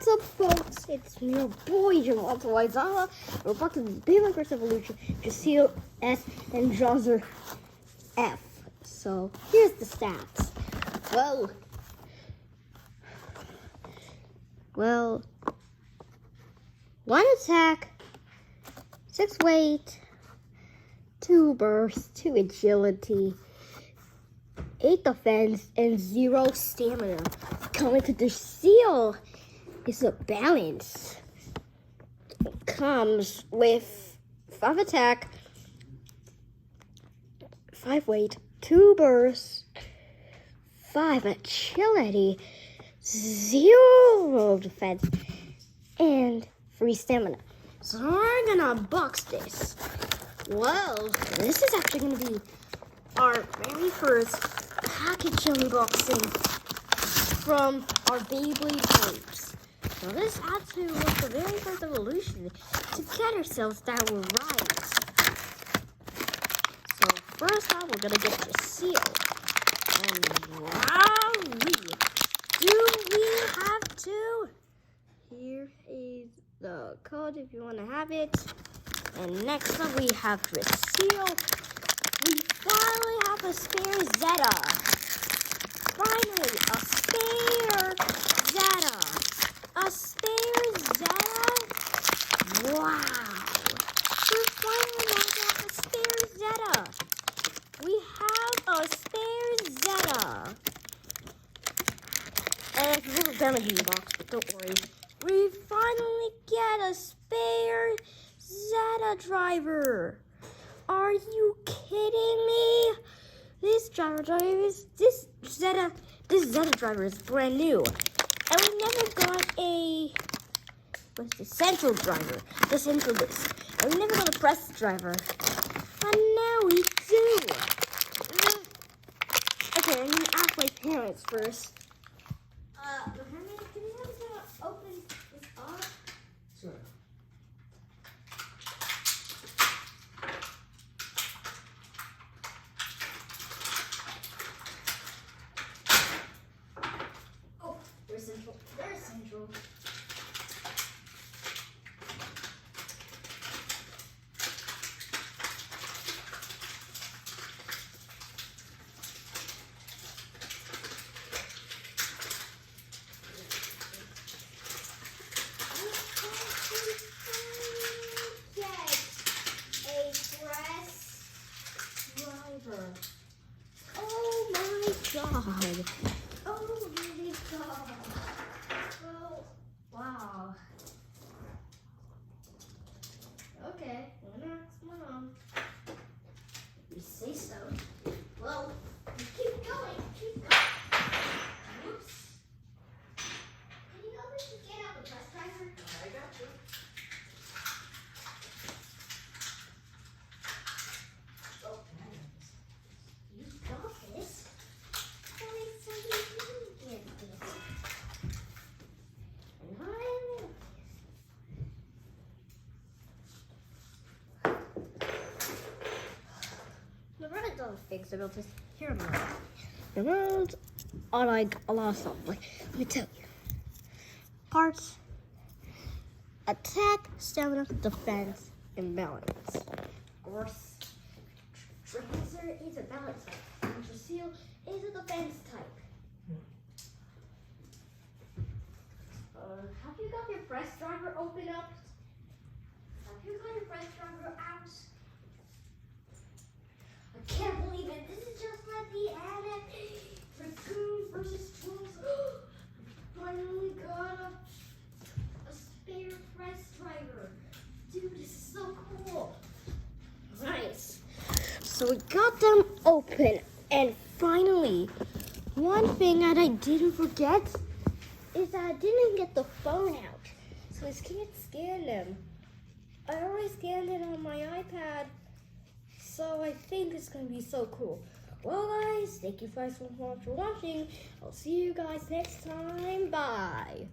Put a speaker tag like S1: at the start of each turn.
S1: What's up, folks? It's your boy, Dricel. We're back to the Beyblade Evolution, Dricel S and Dranzer F. So here's the stats. Well, 1 attack, 6 weight, 2 burst, 2 agility, 8 defense, and 0 stamina. Coming to Dricel is a balance. It comes with 5 attack, 5 weight, 2 burst, 5 agility, 0 defense, and 3 stamina. So we're gonna unbox this. Well, this is actually gonna be our very first package unboxing from our Beyblade tapes. So this actually was the very first evolution to get ourselves that were right. So first off, we're gonna get Dricel. And wowee! Do we have to? Here is the code if you want to have it. And next up we have Dricel. We finally have a spare Zeta. Finally, a spare Zeta. A spare Zeta? Wow. We're finally going to have a spare Zeta. We have a spare Zeta. And it's a little damaging box, but don't worry. We finally get a spare Zeta driver. Are you kidding me? This Zeta driver is brand new. And we never got central driver. The central disc. And we never got a press driver. But now we do. Okay, I'm gonna ask my parents first. Mohammed, can you help me open this up?
S2: Sure.
S1: Very central. Oh my god. Oh my god. Oh, wow. Okay, I'm gonna ask my mom. You say so. Well, keep going, keep going. Whoops. Can you help me to get out the press driver?
S2: I got you.
S1: Oh, you got this. Why somebody didn't get this? The roads are fixable. Just hear them out. The roads are like a lot of stuff. Like, let me tell you. Parts, attack, stamina, defense, and balance. Of course, Dranzer is a balance type, and Dricel is a defense type. Have you got your press driver open up? Have you got your press driver out? I can't believe it. This is just like the anime. Raccoon versus Trolls. Finally got a spare press driver. Dude, this is so cool. Nice. So we got them open. And finally, one thing that I didn't forget is that I didn't get the phone out. So I can't scan them. I already scanned it on my iPad. So I think it's going to be so cool. Well, guys, thank you guys so much for watching. I'll see you guys next time. Bye.